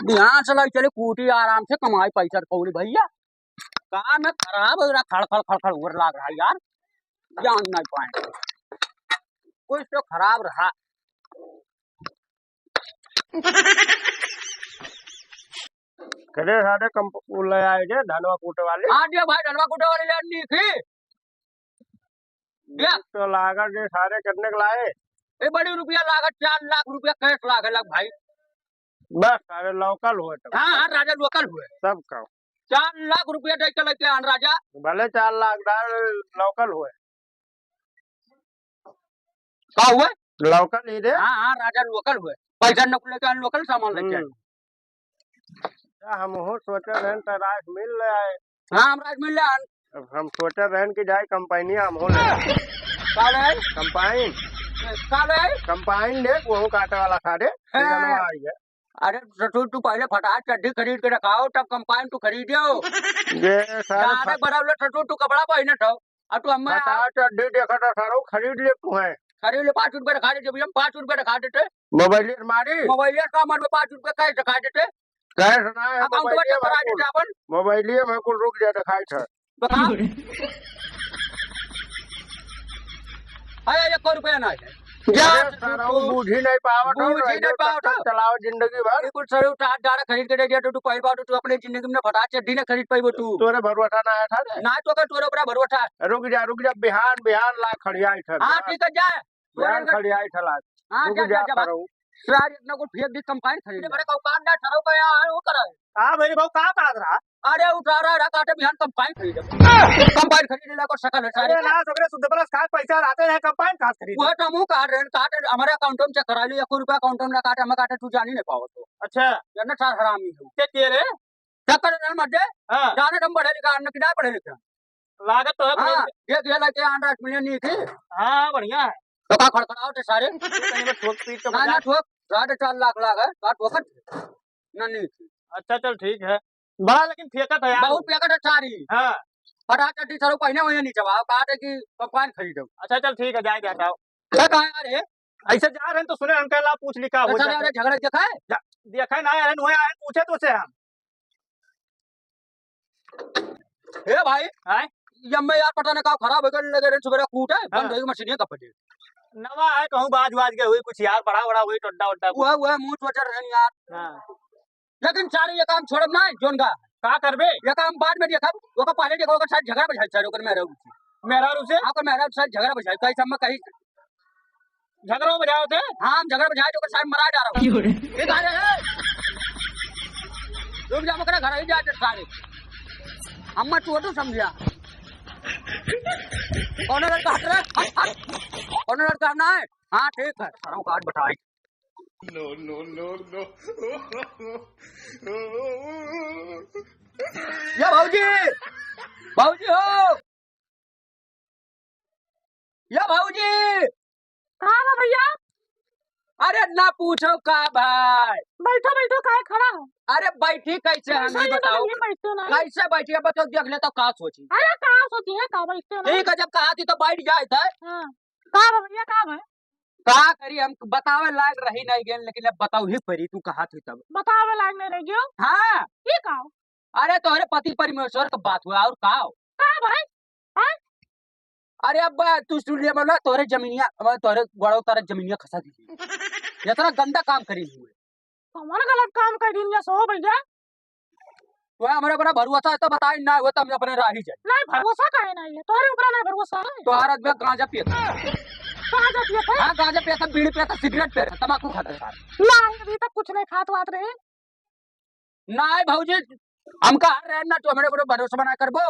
ध्यान से लग चले कूटी आराम से कमाई पैसा कौड़ी भैया। काम है खराब हो रहा, खड़ खड़ खड़ खड़ उड़ लाग रहा यार, जान नहीं पाए कुछ तो खराब रहा। करे सारे ले आए जे धनवा कूटे वाले। हाँ जी भाई धनवा कूटे वाले ले थी। तो लागत जे सारे कितने के लाए? ये बड़ी रुपया लागत 4 लाख रुपया कैश लाग लग भाई। बस सारे लोकल हुए तो। हाँ हाँ राजा लोकल हुए सब का 4 लाख रुपया दे के लेके आन राजा। भले 4 लाख लोकल हुए। का हुए? लोकल ही दे। हाँ हाँ राजा लोकल हुए, पैसा न लेके आन लोकल सामान लेके आए। हम हो सोचे रहन तो राज मिल ले आए। हाँ हम राज मिल ले आन। हम सोचे रहन की जाए कंपनी हम हो ले। काले कंपाइन काले कंपाइन ले वो काटे वाला सारे धनवा आई है। अरे तू पहले फटाक चड्डी खरीद के रखाओ तब कंपाइन तू खरीदियो। ये सारे बराबर तू कपड़ा पहने था और तू हमें फटाक चड्डी देखा था सारो खरीद ले तू है। खरीद ले 5 रुपए रखा देते भैया, 5 रुपए रखा देते। मोबाइल हमारी मोबाइल का मन में 5 रुपए कैश रखा देते। कह सुना है मोबाइल में कुल रुक जा दिखाई था। अरे 1 रुपया ना है बूझी नहीं पावत चलाओ जिंदगी भर कुछ सर उतार डारा खरीद के दे दिया तो तू पहली बार तू अपने जिंदगी में फटा चड्डी ने खरीद पाई तू। तोरे भरवटा ना आया था ना तो कर तोरे ऊपर भरवटा। रुक जा बिहान ला खड़ियाई था। हां ठीक है जा बिहान खड़ियाई था ला। हां जा सारे इतना को फेंक दी कंपाइन खरीद बड़े दुकानदार ठहरो का यार वो करे। हां मेरी भाऊ कहां काट रहा? अरे उठा रहा काटे बिहान कंपाइन खरीद ले को शकल है सारे ना सगरे शुद्ध प्लस खास पैसा आते हैं कंपाइन खास खरीद वो तो मुंह काट रहे काटे हमारे अकाउंट में चेक करा ली 1 रुपया अकाउंट में काटे हम काटे तू जान ही नहीं पाओ तो। अच्छा यार सार हरामी हो क्या के रे चक्कर न मत दे। हां जाने तुम पढ़े लिखा न किना पढ़े लिखा लागत तो है ये लगे 8 मिलियन नहीं थी। हां बढ़िया है तो का खड़खड़ाओ ते सारे ठोक पीट तो ना ठोक 4.5 लाख लाग है काट वक्त ना नहीं थी। अच्छा चल ठीक है बड़ा लेकिन फेंका था यार बहुत फेंका था सारी। हां फटा चड्डी सरो पहने हुए नहीं जवाब काटे की कंपाइन खरीदो। अच्छा चल ठीक है जाए जाओ क्या कहा यार ऐसे जा रहे हैं तो सुने अंकल आप पूछ लिखा हो जाए झगड़ा देखा ना यार नुए आए पूछे तो से हम हे भाई हां यम्मे यार पता नहीं का खराब हो गया लगे रे सुबह कूटा बंद हो गई मशीन का पटे नवा है कहूं बाज के हुई कुछ यार बड़ा हुई टड्डा वड्डा वो मुंह सोच रहे यार। हां लेकिन सारे ये काम छोड़ब ना जोन का करबे ये काम बाद में देखब वो का पहले देखो का साथ झगड़ा बजाई चारो कर मेरा से हां कर मेरा साथ झगड़ा बजाई कई सब में कहीं झगड़ा बजाओ थे। हां झगड़ा बजाए तो साथ मरा जा रहा हूं ये गाने है रुक जा मकरा घर ही जाते सारे अम्मा छोटू समझिया कौन लड़का हट रहा कौन लड़का ना है। हां ठीक है सारा काट बताई नो या भाऊजी हो या भाऊजी कहाँ है भैया? अरे ना पूछो का भाई बैठो काहे खड़ा हो? अरे बैठी कैसे हम नहीं बताओ कैसे बैठी बताओ देख ले तो का सोची। अरे का सोची है का बैठते ना ठीक है जब कहा थी तो बैठ जाए था। हां का भैया का है का करी हम बतावे लायक रही नहीं गेल लेकिन अब बताऊ ही परी तू कहा थी तब बतावे लायक नहीं रह गयो। हां ठीक है अरे तोहरे पति परमेश्वर का बात हुआ और का भाई हां अरे अब तू सुन ले बोला तोरे जमीनिया तोरे गड़ो तारे जमीनिया खसा दी ये तरह गंदा काम करी हुए कौन गलत काम कर दी सो भैया तो हमारे बड़ा भरोसा है तो बताई ना वो तो हम अपने राही जाए नहीं भरोसा काहे नहीं है तोरे ऊपर नहीं भरोसा है तोहरा में गांजा पियता हां गांजा पियता बीड़ी पियता सिगरेट पियता तंबाकू खाता सारा नहीं अभी तक कुछ नहीं खात वात रहे नहीं भौजी हम कहा रहे ना तो हमारे ऊपर भरोसा बना करबो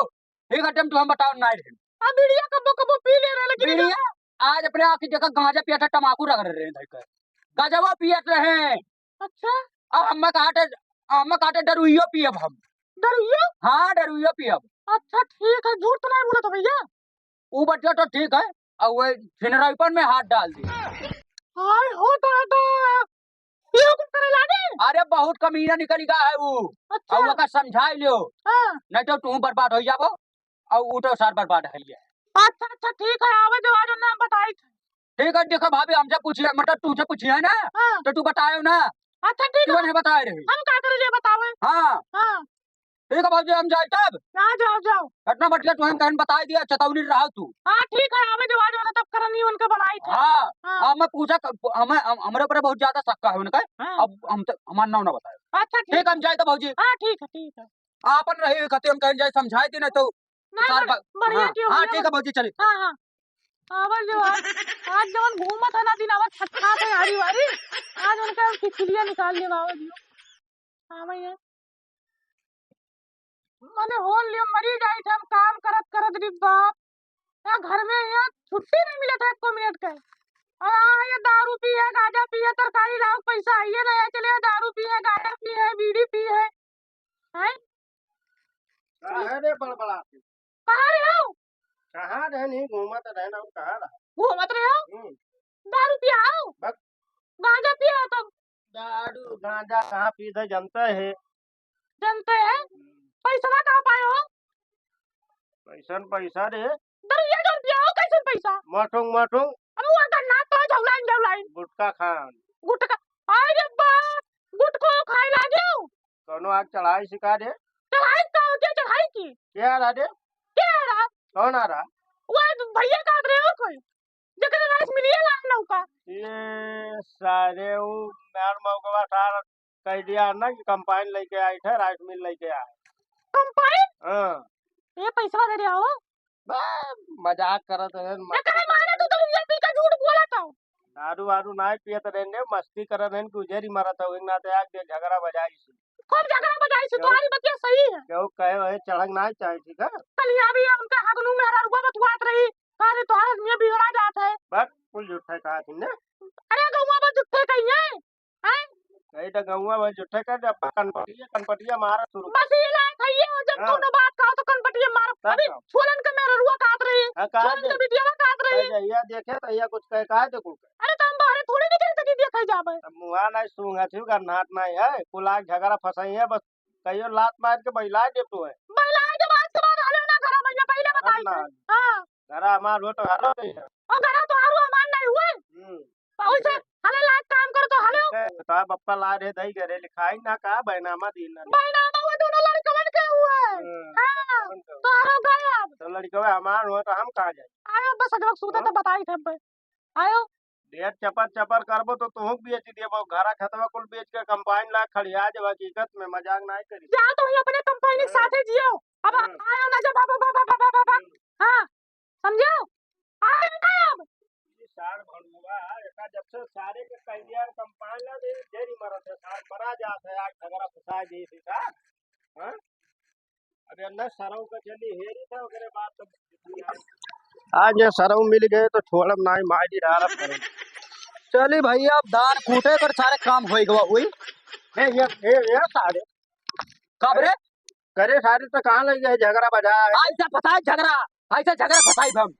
ठीक है तुम हम बताओ नहीं रहे अब बीड़िया कबो पी ले रहे लेकिन बीड़िया आज अपने आंख की जगह गांजा पियता तंबाकू रगड़ रहे हैं धरकर गांजा पियत रहे। अच्छा अब हम काटे डरुइयो पियब हम डरुइयो हां डरुइयो पियब। अच्छा ठीक है झूठ तो नहीं बोला तो भैया वो बच्चा तो ठीक है और वो फिनराइपन में हाथ डाल दी हाय हो दादा ये कुछ करे लागे। अरे बहुत कमीना निकल गया है वो। अच्छा और वो का समझाई लियो। हां नहीं तो तू बर्बाद हो जाबो और वो तो सार बर्बाद है। अच्छा ठीक है आवे जो आज नाम बताई ठीक है देखो भाभी हमसे पूछिए मतलब तुझे पूछिए ना हाँ। तो तू बतायो ना। अच्छा ठीक है, क्यों नहीं बताए रही? हम का करे ये बतावे। हाँ हाँ ठीक है भाजी हम जाए तब। हाँ जाओ जाओ। घटना बढ़ गया तुम कहन बता दिया चेतावनी रहा तू। हाँ ठीक है, हमें जो आज वाला तब करनी उनके बनाई थे। हाँ हाँ हमें पूछा हमें हमारे ऊपर बहुत ज्यादा शक है उनका। हाँ। अब हम हमारा नाम ना बताए। अच्छा ठीक ठीक हम जाए तो भाजी हाँ ठीक है। आपन रही कहते हम कहीं जाए समझाए दी ना तो नहीं सार बढ़िया हाँ क्यों हाँ भैया, ठीक है भाजी चलिए। हाँ हाँ। आवाज जो आज जवन घूमा था ना दिन आवाज छटका थे हरी वारी, आज उनका खिचलिया निकाल लिया बाबा जी। हाँ भैया मैंने होल लिया मरी गई थे, हम काम करत करत रे बाप, यहाँ घर में यहाँ छुट्टी नहीं मिला था 1 मिनट का। और हाँ ये दारू पी है, गांजा पी है, तरकारी लाओ पैसा आइए नहीं चले, दारू पी है, गांजा पी है, बीड़ी पी है। हैं? कहाँ रे बड़बड़ाती? कहाँ रहे हो? कहाँ रहनी घूमत रहना कहाँ रहा? घूमत रहे हो? दारू पिया हो? बस। गांजा पिया हो तुम? दारू गांजा कहाँ पीते जनता है। जानते हैं? पैसा कहाँ पाए हो? पैसा रे दरिया जो पिया हो कैसे पैसा? मठुंग मठुंग अब वो करना तो झवलाइन गुटका खान गुटका। अरे बाप, गुटको खाए लागे हो? कौनो आग चढ़ाई सिखा दे। चढ़ाई का हो क्या चढ़ाई की? क्या रहा दे? क्या है रहा? कौन आ रहा? वो भैया का रहे हो कोई? जकरे राइस मिलिए लाग नौका। ये सारे वो मैर मौकवा सार कह दिया ना कि कंपाइन लेके आई थे राइस मिल लेके आए। कंपाइन? हाँ ये पैसा दे रहा हो? मजाक करत है एकरे मारे तू तो ये पी का झूठ बोला था। दारू वारू नाय पियत रहने मस्ती करत रहने गुजरी मरत हो ना तो आग दे झगड़ा बजाई सी खूब झगड़ा बजाई से तुम्हारी बतिया सही है। क्यों कहे है चढ़क नाय चाहे ठीक है। कल यहाँ भी उनका हगनू मेहरा रुआ बतवात रही, अरे तुम्हारे मियां बिगड़ा जात है। बस कुल झूठे कहा थी ने। अरे गौवा में जुट्ठे कहीं है? हैं? कहीं तो गौवा में झूठे कर अब कनपटिया मारा शुरू बस ये लायक है ये, जब हाँ। कोनो बात कहो तो कनपटिया मारो। तब अभी का। छोलन के मेरा रुआ काट रही है, हाँ, काट छोलन दे। के बिटिया काट रही है। जहिया देखे तो या कुछ कहे कहा दे कुल अरे तो हम बाहर थोड़ी निकल सकी देखा जावे। अब मुहा नहीं सूंगा थी का नाट नहीं है कुल आग झगड़ा फंसाई है बस कहियो लात मार के बैला दे तू है। महिलाएं जब आज के बाद हलो ना घर में पहले बताई ना थे। हां घर हमार हो तो हलो नहीं है। और घर तो हारू अमान नहीं हुए, वैसे हले लायक काम कर तो हलो। तो बप्पा ला रे दही करे लिखाई ना का बैनामा दीना बैनामा वो दोनों लड़कवन के हुए। हां तो हारो गए अब। तो लड़का हमार हो तो हम कहाँ जाए। आयो बस अजब सूता तो बताई थे बे। आयो डेढ़ चपर चपर करबो तो तू बेच देबो घरा खतवा कुल बेच के कंपाइन ला खड़िया जब हकीकत में मजाक नहीं करी। जा तो ही अपने कंपनी के साथ ही जियो। अब आयो ना जब बाबा हां समझो आयो ना अब। सार भणुआ एका जब से सारे के कह दिया कंपाइन ला दे देरी मरत है सार मरा जात है आग झगड़ा फसा दे सी सा। हां अबे अंदर सरऊ का चली हेरी था ओकरे बात तो आज ये सरऊ मिल गए तो छोड़ब नहीं माजी डारब करे। चली भैया अब धान कूटे कर सारे काम हो गवा हुई। ये सारे कब रे करे सारे तो कहाँ लग गए झगड़ा बजा है। ऐसा फसाई झगड़ा, ऐसा झगड़ा फसाई हम।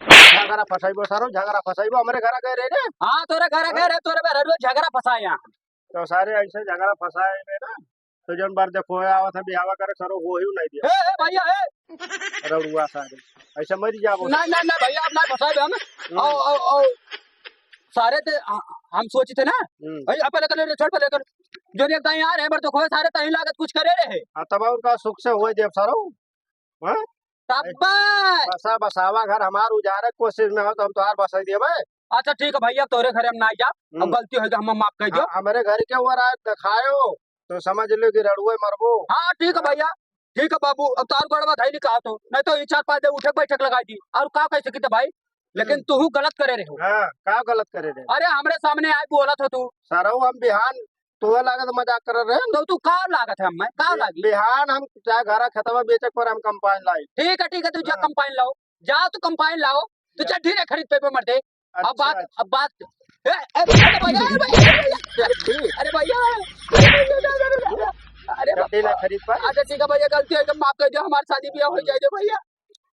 झगड़ा फसाइबो सारो झगड़ा फसाइबो हमारे घर गए रे। हाँ तोरे घर गए रे तोरे में रडुआ झगड़ा फसाए यहाँ। तो सारे ऐसे झगड़ा फसाए में ना तो जन बार देखो आवा था बिहावा करे सरो हो ही नहीं दिया। ए भैया ए रड़ुआ सारे ऐसे मरी जाबो। नहीं भैया अब नहीं फसाए हम। ओ सारे ते हम सोची थे ना भाई अपन लेकर छोड़ पे लेकर जो एक दाई आ रहे पर तो खोए सारे तही लागत कुछ करे रहे। हां तब उनका सुख से होए देव सारो। हां तब बसा बसावा घर हमार उजारे कोशिश में हो तो हम तोहार बसाई देबे। अच्छा ठीक है भैया तोरे घरे हम ना जा, अब गलती हो गई हम माफ कर दियो। हमारे घर के ऊपर आए दिखायो तो समझ लो कि रड़ुए मरबो। हाँ ठीक है भैया ठीक है बाबू अब तार गड़वा धैली कहा तो नहीं तो 4-5 दे उठक बैठक लगाई दी और का कह सकी थे भाई। लेकिन तू गलत करे रहे हो। हां का गलत करे रे। अरे हमरे सामने आए बोला था तू सारो हम बिहान तो लागत मजाक कर रहे तो तू का लागत है हम का लागी बिहान हम चाहे घर खतवा बेचक पर हम कंपाइन लाई। ठीक है तू जा कंपाइन लाओ, जा तू कंपाइन लाओ तू चड्डी रे खरीद पे मर दे। अब बात अरे भैया अरे चड्डी ना खरीद पाए। अच्छा ठीक है भैया गलती है माफ कर दियो हमारी शादी ब्याह हो जाए भैया।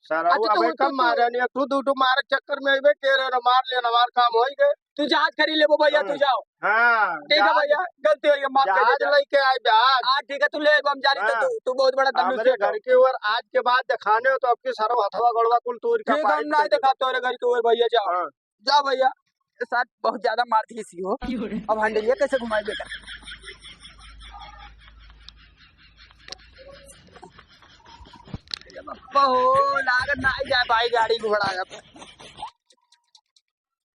सारा अच्छा, अबे कम मारे नहीं तू मार चक्कर में अबे के रे मार लेना हमार काम हो गए। तू जहाज खरीद ले वो भैया तू जाओ। हां ठीक है भैया गलती हो गई माफ कर दे। जहाज लेके आए जहाज। हां ठीक है तू ले हम जा रही तू बहुत बड़ा दम मेरे घर के ऊपर आज के बाद दिखाने हो तो आपके सारो हथवा गड़वा कुल तूर का ठीक है हम ना दिखा तोरे घर के ऊपर भैया जाओ। जा भैया के साथ बहुत ज्यादा मारती इसी हो। अब हंडलिया कैसे घुमाई बेटा? लागत ना ही जाए भाई गाड़ी घोड़ा